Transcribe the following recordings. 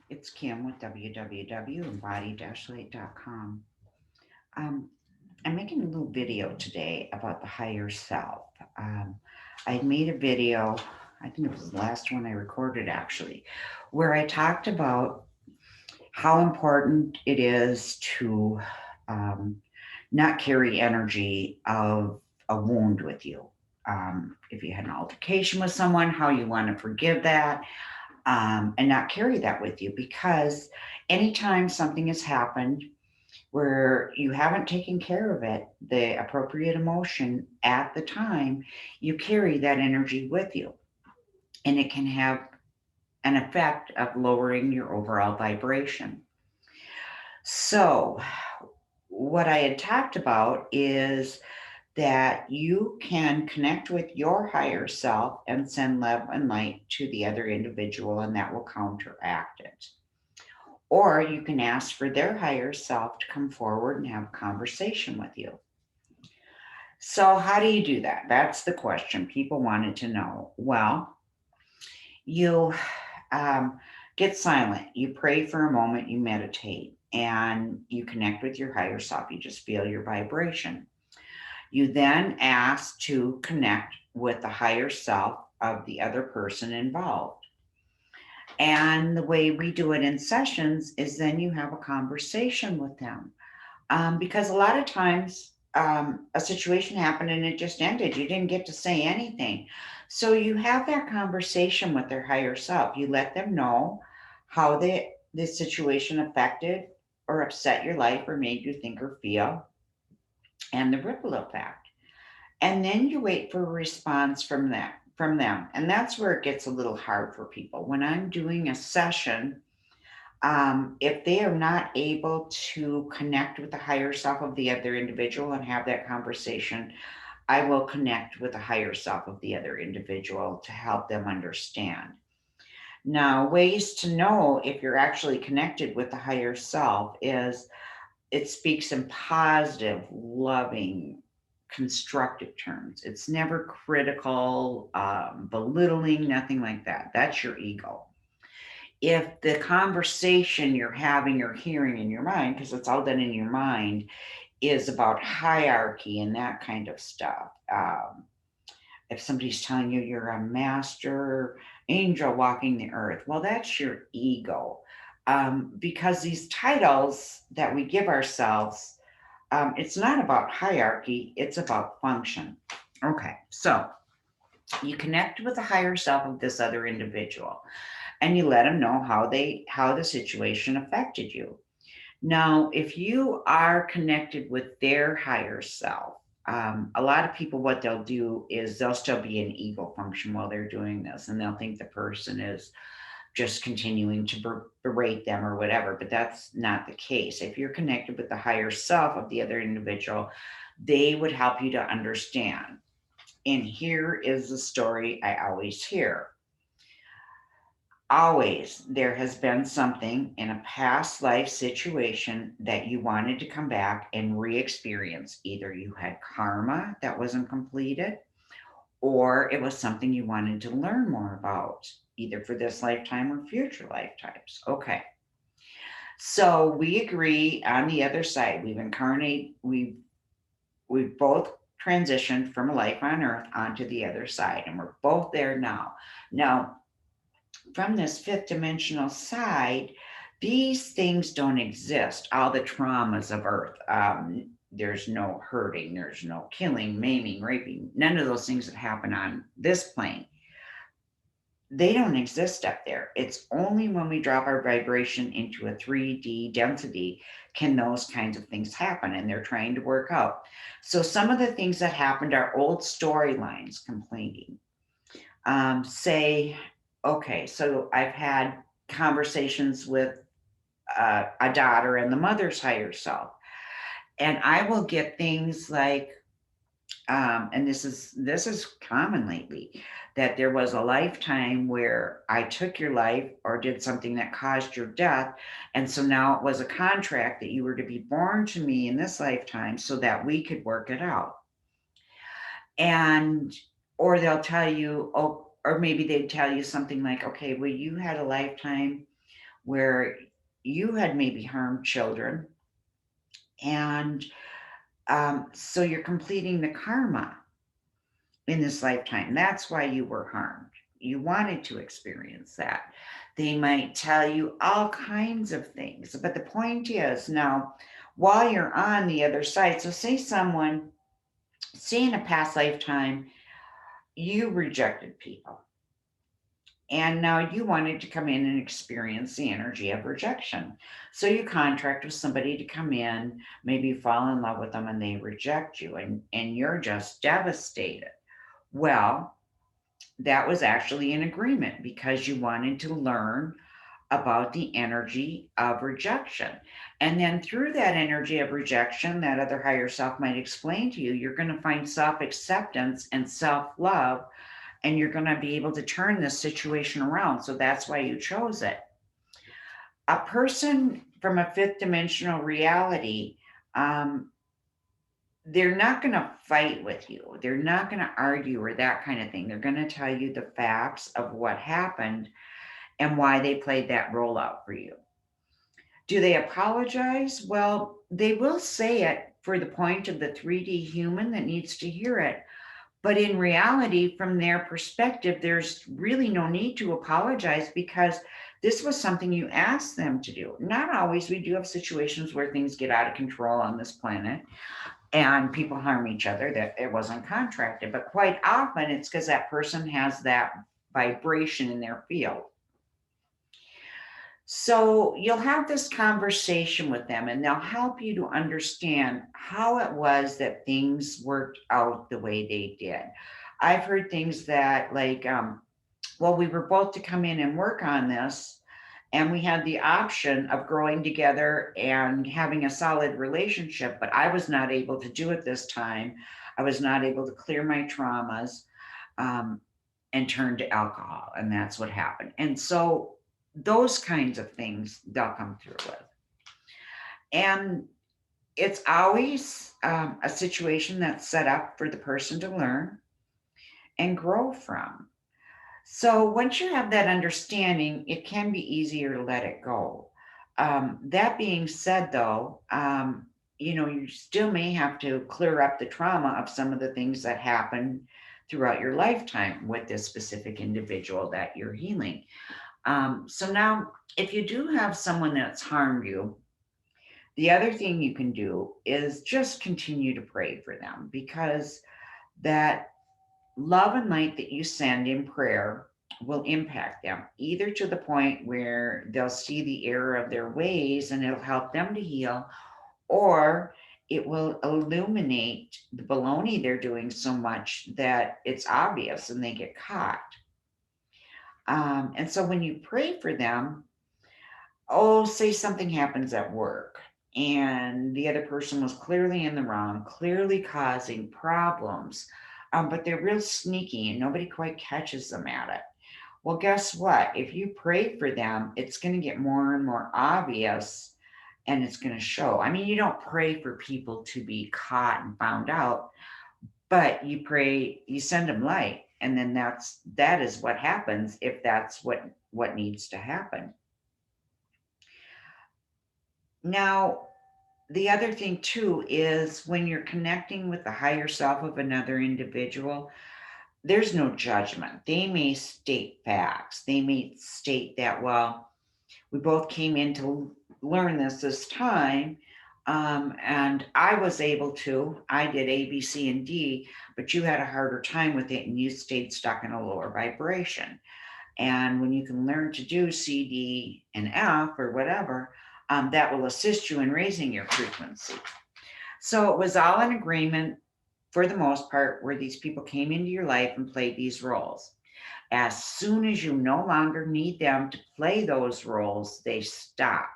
It's Kim with www.embody-light.com. Um, I'm making a little video today about the higher self. Um, I made a video, I think it was the last one I recorded actually, where I talked about how important it is to um, not carry energy of a wound with you. If you had an altercation with someone, how you want to forgive that, and not carry that with you, because anytime something has happened where you haven't taken care of it, the appropriate emotion at the time, you carry that energy with you, and it can have an effect of lowering your overall vibration. So, what I had talked about is that you can connect with your higher self and send love and light to the other individual, and that will counteract it. Or you can ask for their higher self to come forward and have a conversation with you. So, how do you do that? That's the question people wanted to know. Well, you um, get silent, you pray for a moment, you meditate, and you connect with your higher self. You just feel your vibration. You then ask to connect with the higher self of the other person involved. And the way we do it in sessions is then you have a conversation with them. Because a lot of times a situation happened and it just ended. You didn't get to say anything. So you have that conversation with their higher self. You let them know how this situation affected or upset your life or made you think or feel, and the ripple effect. And then you wait for a response from them. And that's where it gets a little hard for people. When I'm doing a session, if they are not able to connect with the higher self of the other individual and have that conversation, I will connect with the higher self of the other individual to help them understand. Now, ways to know if you're actually connected with the higher self is it speaks in positive, loving, constructive terms. It's never critical, belittling, nothing like that. That's your ego. If the conversation you're having or hearing in your mind, because it's all done in your mind, is about hierarchy and that kind of stuff. If somebody's telling you you're a master angel walking the earth, well, that's your ego. Because these titles that we give ourselves, it's not about hierarchy, it's about function. Okay, so you connect with the higher self of this other individual and you let them know how the situation affected you. Now, if you are connected with their higher self, a lot of people, what they'll do is they'll still be in ego function while they're doing this, and they'll think the person is just continuing to berate them or whatever, but that's not the case. If you're connected with the higher self of the other individual, they would help you to understand. And here is the story I always hear. Always, there has been something in a past life situation that you wanted to come back and re experience. Either you had karma that wasn't completed, or it was something you wanted to learn more about, either for this lifetime or future lifetimes. Okay, so we agree on the other side. We've both transitioned from a life on earth onto the other side, and we're both there now. Now, from this fifth dimensional side, these things don't exist. All the traumas of Earth. There's no hurting, there's no killing, maiming, raping, none of those things that happen on this plane. They don't exist up there. It's only when we drop our vibration into a 3D density can those kinds of things happen, and they're trying to work out. So, some of the things that happened are old storylines complaining. Say, okay, so I've had conversations with a daughter and the mother's higher self, and I will get things like, and this is common lately, that there was a lifetime where I took your life or did something that caused your death, and so now it was a contract that you were to be born to me in this lifetime so that we could work it out. And or they'll tell you, oh, or maybe they'd tell you something like, okay, well, you had a lifetime where you had maybe harmed children, and so you're completing the karma in this lifetime. That's why you were harmed. You wanted to experience that. They might tell you all kinds of things, but the point is now, while you're on the other side, so say in a past lifetime, you rejected people, and now you wanted to come in and experience the energy of rejection. So you contract with somebody to come in, maybe you fall in love with them and they reject you, and you're just devastated. Well, that was actually an agreement because you wanted to learn about the energy of rejection. And then through that energy of rejection, that other higher self might explain to you, you're going to find self acceptance and self love, and you're going to be able to turn this situation around. So that's why you chose it. A person from a fifth dimensional reality, um, they're not going to fight with you. They're not going to argue or that kind of thing. They're going to tell you the facts of what happened and why they played that role out for you. Do they apologize? Well, they will say it for the point of the 3D human that needs to hear it. But in reality, from their perspective, there's really no need to apologize because this was something you asked them to do. Not always. We do have situations where things get out of control on this planet and people harm each other, that it wasn't contracted. But quite often it's because that person has that vibration in their field. So you'll have this conversation with them and they'll help you to understand how it was that things worked out the way they did. I've heard things that, like, well, we were both to come in and work on this, and we had the option of growing together and having a solid relationship, but I was not able to do it this time. I was not able to clear my traumas, um, and turn to alcohol, and that's what happened. And so those kinds of things they'll come through with. And it's always a situation that's set up for the person to learn and grow from. So once you have that understanding, it can be easier to let it go. That being said, though, you still may have to clear up the trauma of some of the things that happened throughout your lifetime with this specific individual that you're healing. So now, if you do have someone that's harmed you, the other thing you can do is just continue to pray for them, because that love and light that you send in prayer will impact them, either to the point where they'll see the error of their ways and it'll help them to heal, or it will illuminate the baloney they're doing so much that it's obvious and they get caught. And so when you pray for them, oh, say something happens at work and the other person was clearly in the wrong, clearly causing problems, but they're real sneaky and nobody quite catches them at it. Well, guess what? If you pray for them, it's going to get more and more obvious and it's going to show. I mean, you don't pray for people to be caught and found out, but you pray, you send them light, and then that is what happens if that's what needs to happen. Now, the other thing too is when you're connecting with the higher self of another individual, there's no judgment. They may state facts. They may state that, well, we both came in to learn this time, and I was able to. I did A, B, C, and D, but you had a harder time with it and you stayed stuck in a lower vibration. And when you can learn to do C, D, and F or whatever, that will assist you in raising your frequency. So it was all an agreement for the most part where these people came into your life and played these roles. As soon as you no longer need them to play those roles, they stop.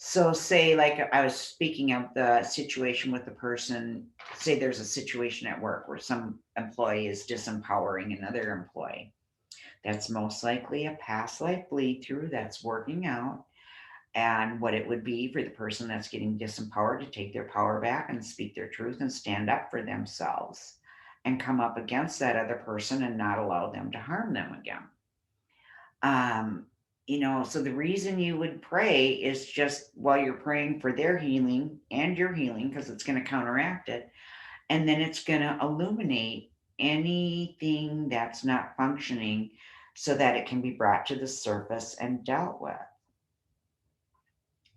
So, say, like I was speaking of the situation with the person, say there's a situation at work where some employee is disempowering another employee. That's most likely a past life bleed through that's working out, and what it would be for the person that's getting disempowered to take their power back and speak their truth and stand up for themselves and come up against that other person and not allow them to harm them again. Um, So the reason you would pray is just while you're praying for their healing and your healing, because it's going to counteract it. And then it's going to illuminate anything that's not functioning so that it can be brought to the surface and dealt with.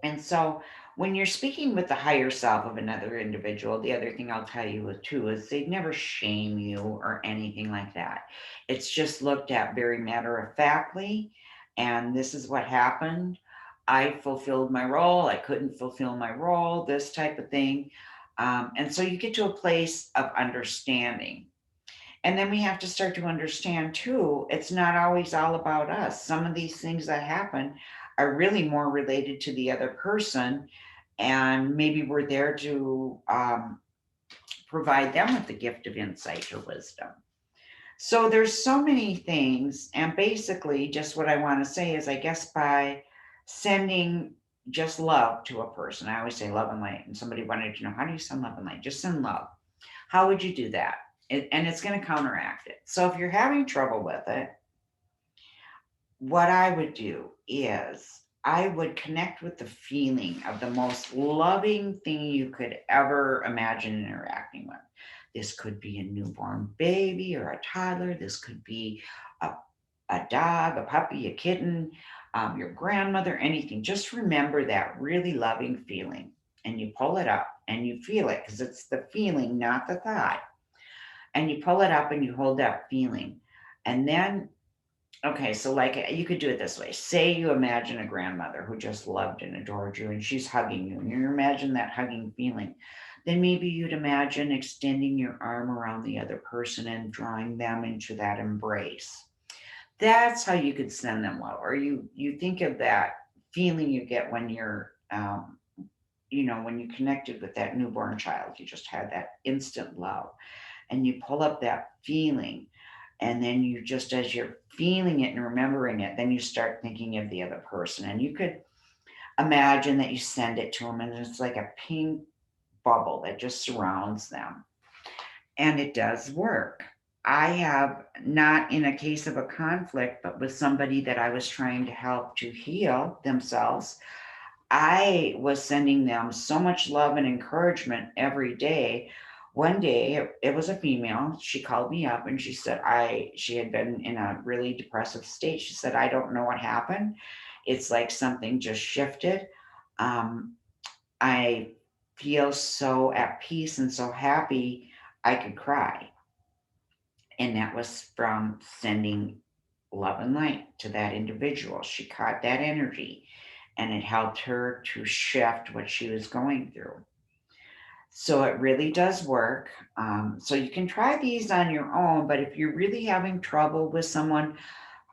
And so when you're speaking with the higher self of another individual, the other thing I'll tell you too is they never shame you or anything like that. It's just looked at very matter of factly. And this is what happened. I fulfilled my role. I couldn't fulfill my role, this type of thing. And so you get to a place of understanding. And then we have to start to understand too, it's not always all about us. Some of these things that happen are really more related to the other person. And maybe we're there to provide them with the gift of insight or wisdom. So there's so many things. And basically, just what I want to say is, I guess, by sending just love to a person, I always say love and light. And somebody wanted to know, how do you send love and light? Just send love. How would you do that? And it's going to counteract it. So if you're having trouble with it, what I would do is I would connect with the feeling of the most loving thing you could ever imagine interacting with. This could be a newborn baby or a toddler. This could be a, a dog, a puppy, a kitten, your grandmother, anything. Just remember that really loving feeling and you pull it up and you feel it because it's the feeling, not the thought. And you pull it up and you hold that feeling. And then, okay, so like you could do it this way. Say you imagine a grandmother who just loved and adored you and she's hugging you and you imagine that hugging feeling. Then maybe you'd imagine extending your arm around the other person and drawing them into that embrace. That's how you could send them love. Or you think of that feeling you get when you're when you connected with that newborn child, you just had that instant love and you pull up that feeling and then you just as you're feeling it and remembering it, then you start thinking of the other person and you could imagine that you send it to them and it's like a pink bubble that just surrounds them, and it does work. I have, not in a case of a conflict, but with somebody that I was trying to help to heal themselves, I was sending them so much love and encouragement every day. One day, it was a female. She called me up and she said she had been in a really depressive state. She said, I don't know what happened. It's like something just shifted. Um, I feel so at peace and so happy I could cry. And that was from sending love and light to that individual. She caught that energy and it helped her to shift what she was going through. So it really does work. So you can try these on your own, but if you're really having trouble with someone,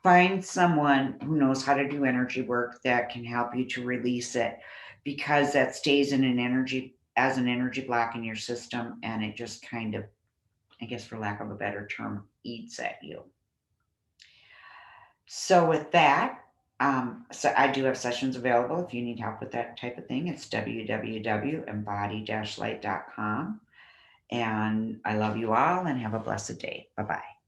find someone who knows how to do energy work that can help you to release it, because that stays in an energy as an energy block in your system and it just kind of, I guess for lack of a better term, eats at you. So with that, so I do have sessions available if you need help with that type of thing. It's www.embody-light.com. And I love you all and have a blessed day. Bye bye.